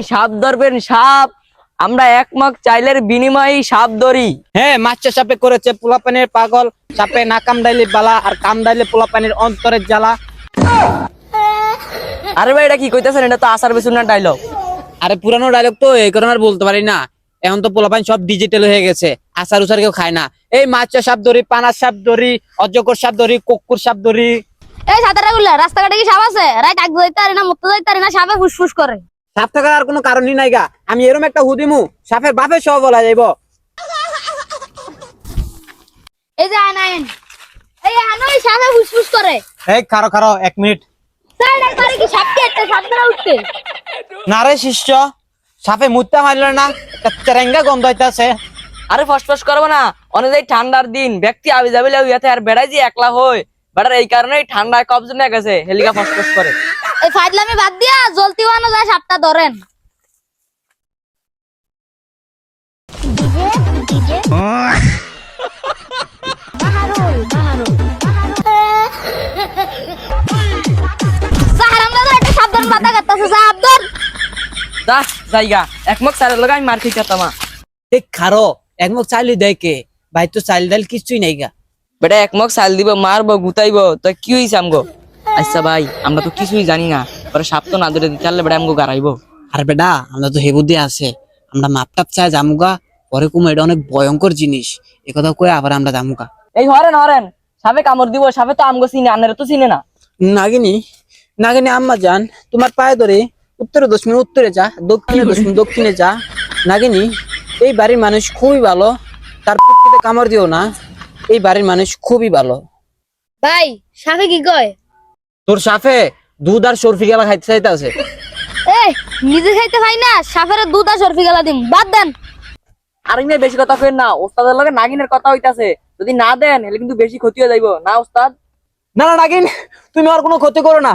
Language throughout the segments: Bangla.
সাপ ধরবেন সাপ? আমরা এক মগ চাইলের বিনিময়ে সাপ ধরি। হ্যাঁ, মাছটা সাপে করেছে পোলাপানের পাগল, সাপে না কামড়াইলে বালা আর কামড়াইলে পোলাপানের অন্তরের জ্বালা। আরে ভাই এটা কি কইতেছেন? এটা তো আসার পেছনের ডায়লগ। আরে পুরানো ডায়লগ তো, এই কারণে আর বলতে পারি না। এখন তো পোলাপান সব ডিজিটাল হয়ে গেছে, আচার উচার কেউ খায় না। এই মাছটা সাপ ধরি, পানার সাপ ধরি, অজগর সাপ ধরি, কুকুর সাপ ধরি। এই সাঁতারা গুলা রাস্তাঘাটে কি সাপ আছে? রাইট আগ যাইতে পারি না, মুক্ত যাইতে পারি না, সাপে ফুসফুস করে। সাপ থাকার আর কোনো কারণই নাই গা। আমি এরকম একটা হুদিমু সাপের বাপের সহ বলা যাইব। এই যে আইন এই আনোই সাপে ফুসফুস করে। এই খারো খারো 1 মিনিট। সাইড একবারে কি সাপকে একটা সাপ ধরা উঠতে। না রে শিষ্য, সাপে মুত্তা মারল না, একটা চেরেঙ্গা গন্ধ হইতাছে। আরে ফসফস করবো না, অনেক ঠান্ডার দিন ব্যক্তি আবি যাবে ইয়াতে আর বেড়াই যে একলা হয় বেটার, এই কারণেই ঠান্ডায় কবজ নিয়ে গেছে, হেলিকা ফসফস করে। এই ফাইদলামি বাদ দিয়া জলতি বানো যায় সাপটা ধরেন। যা জায়গা একমক চালের লগে আমি মার খেয়ে খেতামা। এই খারো একমুখ চাইলি দেখে ভাই, তো চাইল ডাইল কিছুই নাই গা। বেটা একমক চাল দিব, মারবো গুতাইবো, তো কি হইছে আমগো? আচ্ছা ভাই আমরা তো কিছুই জানি না, পরে সাপ তো না ধরে দিতে পারলে বেটা আমগো গারাইবো। আর বেটা আমরা তো হেবুদ্ধি আছে, আমরা মাপটাপ চাই জামুগা, পরে কুমা এটা অনেক ভয়ঙ্কর জিনিস, এ কথা কয়ে আবার আমরা জামুগা। এই হরেন হরেন, সাপে কামড় দিব, সাপে তো আমগো চিনে, আনের তো চিনে না। নাগিনী নাগিনী আম্মা জান, তোমার পায়ে ধরে উত্তরে 10 মিনিট উত্তরে যা, দক্ষিণে 10 মিনিট দক্ষিণে যা। নাগিনী এই বাড়ির মানুষ খুবই ভালো, তার পুটকিতে কামড় দিও না, এই বাড়ির মানুষ খুবই ভালো। ভাই সাপে কি কয়? তোর সাপে দুধ আর সরফি গেলা খাইতে চাইতে আছে। এই নিজে খাইতে পাই না, সাপের দুধ আর সরফি গেলা দিম, বাদ দেন। আর ইনে বেশি কথা কইেন না, ওস্তাদের লগে নাগিনের কথা হইতাছে, যদি না দেন হলে কিন্তু বেশি ক্ষতি হয়ে যাইবো না ওস্তাদ। না না নাগিন, তুমি আর কোনো ক্ষতি করো না,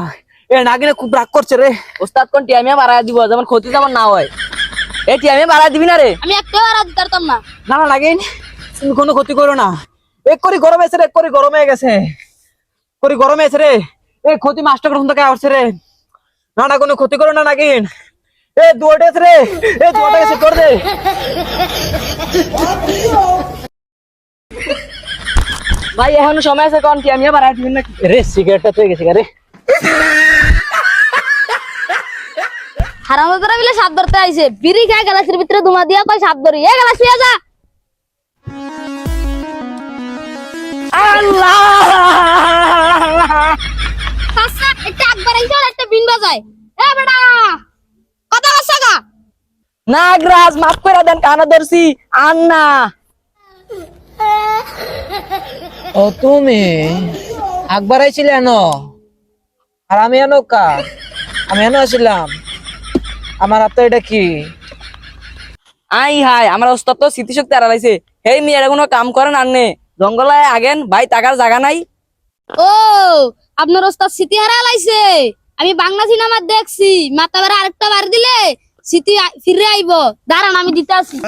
এ নাগিনে খুব রাগ করছে রে। ওস্তাদ কোন টিয়ামিয়া বাড়ায় দিব, যেমন ক্ষতি যেমন না হয়। এই টিয়ামিয়া বাড়ায় দিবি না রে। আমি একটা আর দিতে পারতাম না। না না নাগিন, তুমি কোনো ক্ষতি করো না, এক করি গরম হয়েছে রে, এক করি গরম হয়ে গেছে, করি গরম হয়েছে রে, এই ক্ষতি মাস্টার করুন থেকে আসছে রে। না না কোনো ক্ষতি করো না নাগিন, এ দুয়াটা আছে রে, এ দুয়াটা গেছে তোর দে। ভাই এখনো সময় আছে, কোন টিয়ামিয়া বাড়ায় দিবেন নাকি? রে সিগারেটটা তো গেছে রে। হারামজাদারা মিলে সাপ ধরতে আইছে, বিড়ি খায় গ্লাসের ভিতরে ধুমা দিয়া কয় সাপ ধরি। এ গ্লাস নিয়ে যা। আল্লাহ কাসা একটা একবার আইছে আর একটা বিন বাজায়। এ বেটা কথা কসগা। নাগরাজ মাফ করে দেন, কানা ধরছি আর না। ও তুমি একবার আইছিলে ন, আর আমি এনো কা, আমি এনো আসিলাম, আমার হাতে এটা কি? আই হাই আমার ওস্তাদ তো স্মৃতিশক্তি হারাইছে। হেই মেয়েরা কোনো কাম করেন আর নে, জঙ্গলায় আগেন ভাই, টাকার জায়গা নাই। ও আপনার ওস্তাদ স্মৃতি হারা লাইছে। আমি বাংলা সিনেমা দেখছি, মাথা বারে আরেকটা বার দিলে স্মৃতি ফিরে আইব। দাঁড়ান আমি দিতে আসি।